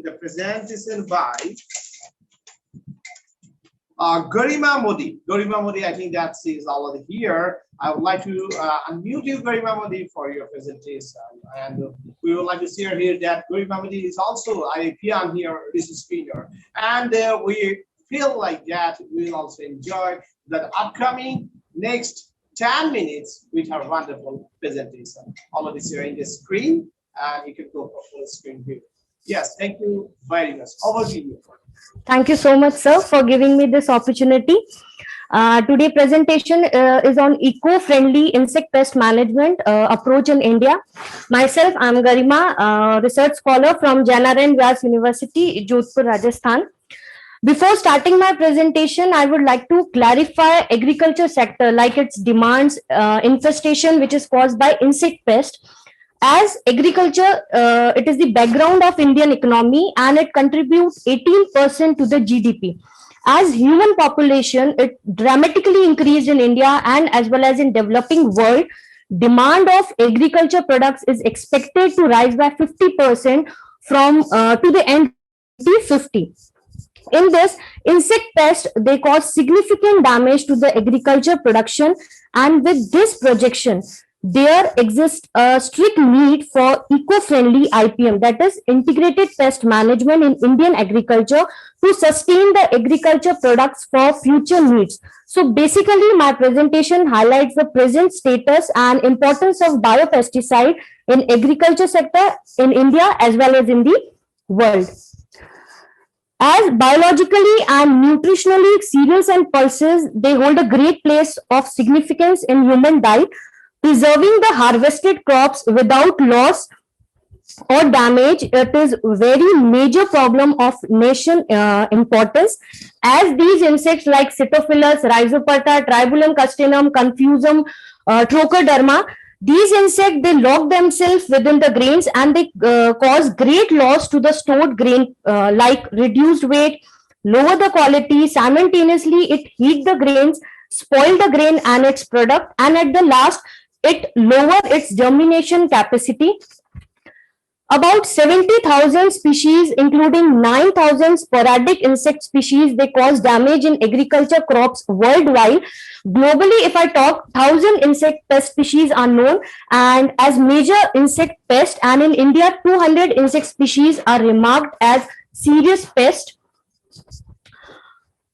the presentation by Garima Modi. Garima Modi, I think that is already here. I would like to unmute you, Garima Modi, for your presentation. And we would like to share here that Garima Modi is also a pian here, this speaker. And we feel like that we will also enjoy the upcoming next 10 minutes with our wonderful presentation. Already sharing the screen, and you can go for full screen view. Yes, thank you very much. Over to you. Thank you so much, sir, for giving me this opportunity. Today presentation is on eco-friendly insect pest management approach in India. Myself, I am Garima, research scholar from Janardhan Vyas University, Jodhpur, Rajasthan. Before starting my presentation, I would like to clarify agriculture sector, like its demands, infestation, which is caused by insect pest. As agriculture, it is the background of Indian economy and it contributes 18% to the GDP. As human population, it dramatically increased in India and as well as in developing world. Demand of agriculture products is expected to rise by 50% from to the end of 2050. In this, insect pests, they cause significant damage to the agriculture production, and with this projection, there exists a strict need for eco-friendly IPM, that is integrated pest management in Indian agriculture, to sustain the agriculture products for future needs. So basically, my presentation highlights the present status and importance of biopesticide in agriculture sector in India as well as in the world. As biologically and nutritionally, cereals and pulses, they hold a great place of significance in human diet. Preserving the harvested crops without loss or damage, it is very major problem of nation importance, as these insects like Cytophilus, Rhizoperta, Tribulum castenum, Confusum, Trochoderma, these insects, they lock themselves within the grains and they cause great loss to the stored grain, like reduced weight, lower the quality, simultaneously it heat the grains, spoil the grain and its product, and at the last, it lower its germination capacity. About 70,000 species, including 9,000 sporadic insect species, they cause damage in agriculture crops worldwide. Globally, if I talk, 1,000 insect pest species are known and as major insect pest, and in India, 200 insect species are remarked as serious pest.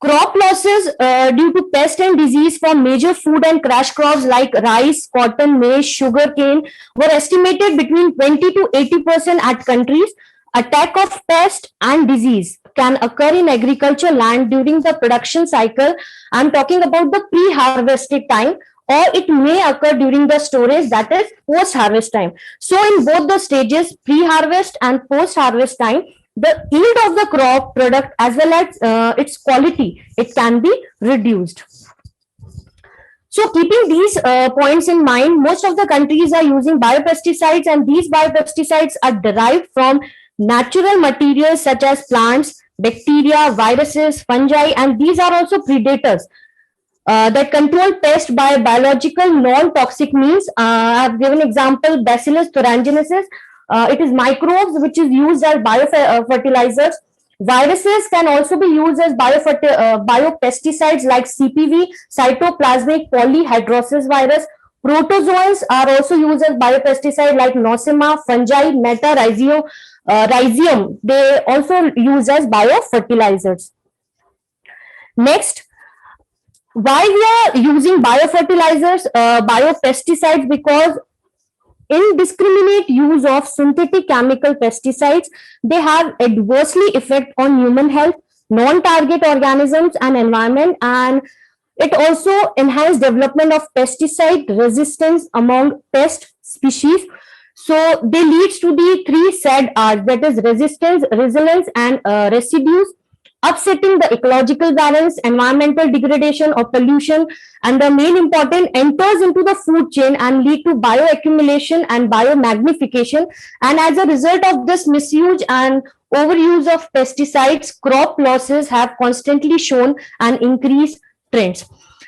Crop losses due to pest and disease for major food and cash crops like rice, cotton, maize, sugarcane were estimated between 20 to 80% at countries. Attack of pest and disease can occur in agriculture land during the production cycle. I'm talking about the pre-harvested time, or it may occur during the storage, that is post-harvest time. So in both the stages, pre-harvest and post-harvest time, the yield of the crop product as well as its quality, it can be reduced. So keeping these points in mind, most of the countries are using biopesticides, and these biopesticides are derived from natural materials such as plants, bacteria, viruses, fungi, and these are also predators that control pest by biological non-toxic means. I have given example Bacillus thuringiensis. It is microbes which is used as biofertilizers. Viruses can also be used as biopesticides like CPV, cytoplasmic polyhedrosis virus. Protozoans are also used as biopesticide like Nosema, fungi, Metarhizium. Rhizium, they also used as biofertilizers. Next, why we are using biofertilizers, biopesticides? Because indiscriminate use of synthetic chemical pesticides, they have adversely effect on human health, non-target organisms and environment, and it also enhance development of pesticide resistance among pest species. So they leads to the three sad R's, that is resistance, resilience and residues, upsetting the ecological balance, environmental degradation or pollution, and the main important, enters into the food chain and lead to bioaccumulation and biomagnification. And as a result of this misuse and overuse of pesticides, crop losses have constantly shown an increased trends.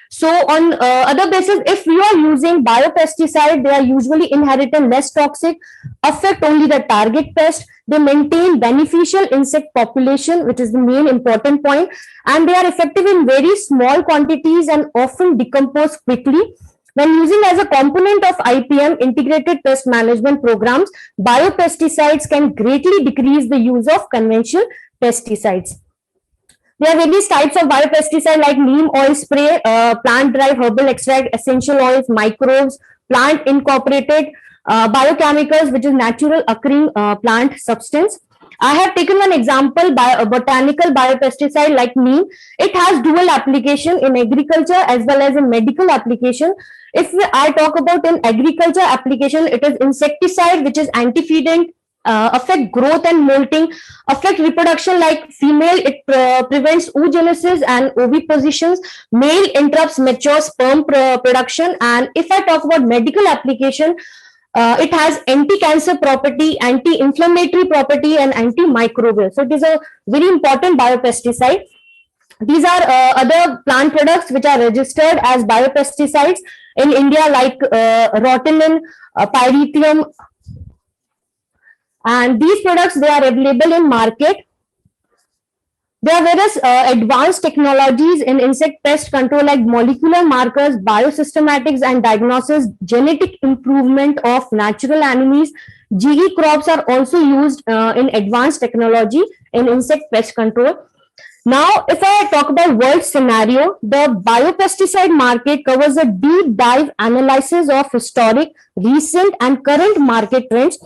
So on other basis, if you are using biopesticide, they are usually inherent and less toxic, affect only the target pest, They maintain beneficial insect population, which is the main important point, and they are effective in very small quantities and often decompose quickly. When using as a component of IPM, integrated pest management programs, biopesticides can greatly decrease the use of conventional pesticides. There are various types of biopesticide like neem oil spray, plant-derived herbal extract, essential oils, microbes, plant incorporated biochemicals, which is natural occurring plant substance. I have taken one example by a botanical biopesticide like neem. It has dual application in agriculture as well as in medical application. If I talk about in agriculture application, it is insecticide which is anti-feedant, affect growth and molting, affect reproduction like female, it prevents oogenesis and ovipositions, male interrupts mature sperm production. And if I talk about medical application, it has anti-cancer property, anti-inflammatory property, and antimicrobial. So it is a very important biopesticide. These are other plant products which are registered as biopesticides in India, like rotenone, pyrethrinium, and these products, they are available in market. There are various advanced technologies in insect pest control like molecular markers, biosystematics and diagnosis, genetic improvement of natural enemies. GE crops are also used in advanced technology in insect pest control. Now, if I talk about world scenario, the biopesticide market covers a deep dive analysis of historic, recent and current market trends.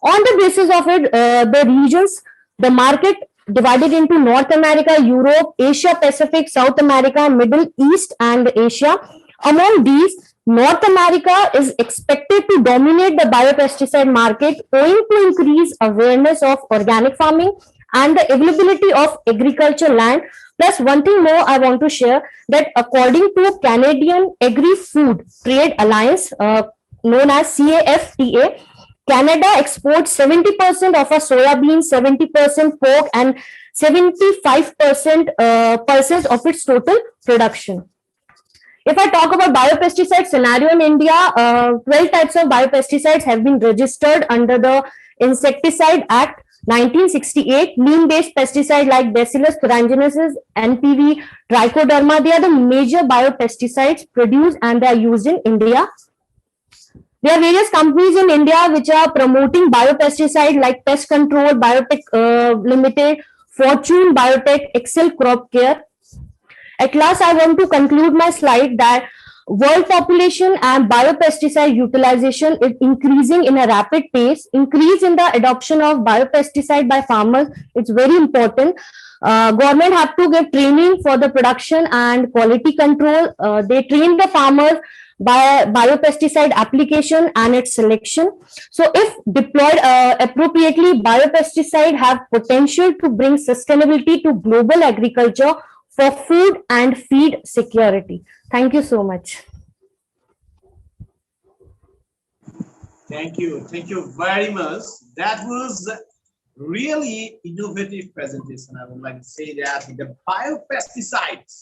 On the basis of it, the regions, the market divided into North America, Europe, Asia Pacific, South America, Middle East and Asia. Among these, North America is expected to dominate the biopesticide market owing to increased awareness of organic farming and the availability of agriculture land. Plus, one thing more I want to share, that according to Canadian Agri-Food Trade Alliance, known as CAFTA, Canada exports 70% of our soybean, 70% pork, and 75% of its total production. If I talk about biopesticide scenario in India, 12 types of biopesticides have been registered under the Insecticide Act 1968. Neem-based pesticide like Bacillus thuringiensis, NPV, Trichoderma, they are the major biopesticides produced and they are used in India. There are various companies in India which are promoting biopesticide like Pest Control, Biotech Limited, Fortune Biotech, Excel Crop Care. At last, I want to conclude my slide that world population and biopesticide utilization is increasing in a rapid pace. Increase in the adoption of biopesticide by farmers, it's very important. Government have to give training for the production and quality control. They train the farmers by biopesticide application and its selection. So if deployed appropriately, biopesticide have potential to bring sustainability to global agriculture for food and feed security. Thank you so much. Thank you very much. That was really innovative presentation. I would like to say that the biopesticides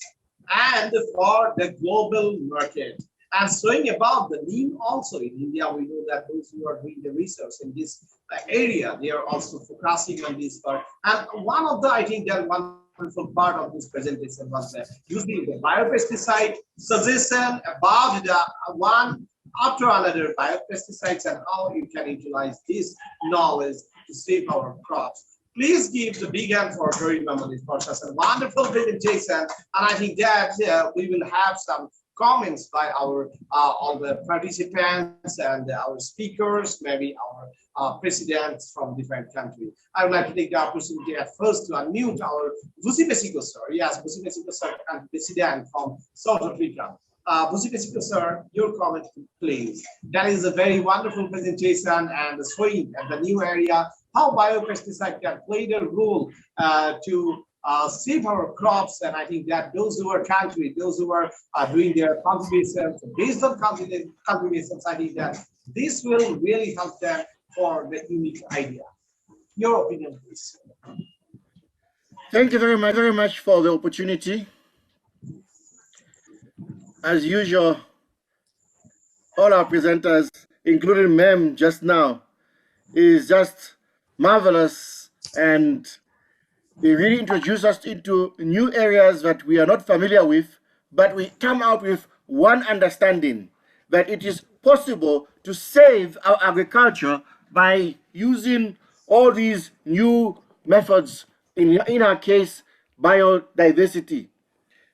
and for the global market. And showing about the neem also in India, we know that those who are doing the research in this area, they are also focusing on this part. And one of the, I think that wonderful part of this presentation was that using the biopesticide suggestion about the one after another biopesticides and how you can utilize this knowledge to save our crops. Please give the big hand for Garima Modi for such a wonderful presentation. And I think that we will have some comments by our all the participants and our speakers, maybe our presidents from different countries. I would like to take the opportunity at first to unmute our Vusi Besiko sir. Yes, Vusi Besiko sir, and president from South Africa. Vusi Besiko sir, your comment, please. That is a very wonderful presentation and showing at the new area how biopesticide can play the role to save our crops. And I think that those who are country, those who are doing their contributions, based on contributions, I think that this will really help them for the unique idea. Your opinion, please. Thank you very much for the opportunity. As usual, all our presenters, including Mem just now, is just marvelous, and they really introduce us into new areas that we are not familiar with, but we come out with one understanding that it is possible to save our agriculture by using all these new methods, in our case, biodiversity.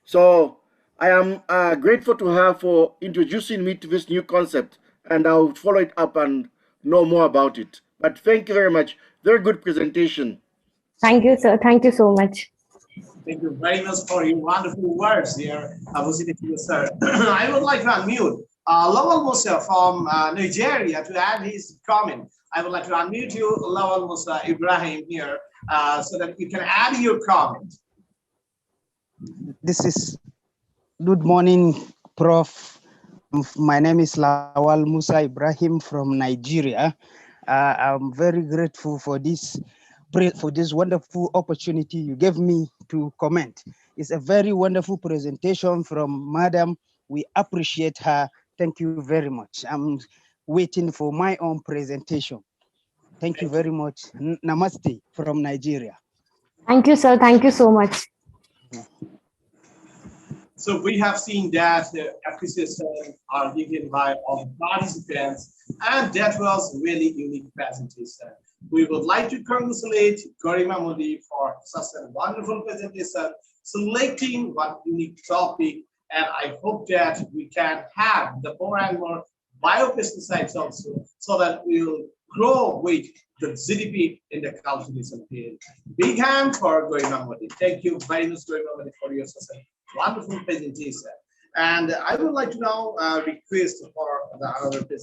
So I am grateful to her for introducing me to this new concept, and I'll follow it up and know more about it. But thank you very much. Very good presentation. Thank you, sir. Thank you so much. Thank you very much for your wonderful words here, sir. I would like to unmute Lawal Musa from Nigeria to add his comment. I would like to unmute you, Lawal Musa Ibrahim, here, so that you can add your comment. This is good morning, Prof. My name is Lawal Musa Ibrahim from Nigeria. I'm very grateful for this wonderful opportunity you gave me to comment. It's a very wonderful presentation from Madam. We appreciate her. Thank you very much. I'm waiting for my own presentation. Thank you very much. Namaste from Nigeria. Thank you, sir. Thank you so much. So we have seen that the appreciation are given by all the participants, and that was really unique presentation. We would like to congratulate Garima Modi for such a wonderful presentation, selecting one unique topic, and I hope that we can have the more and more biopesticides also, so that we will grow with the GDP in the cultivation field. Big hand for Garima Modi. Thank you very much, Garima Modi, for your such a wonderful presentation. And I would like to now request for the other presentation.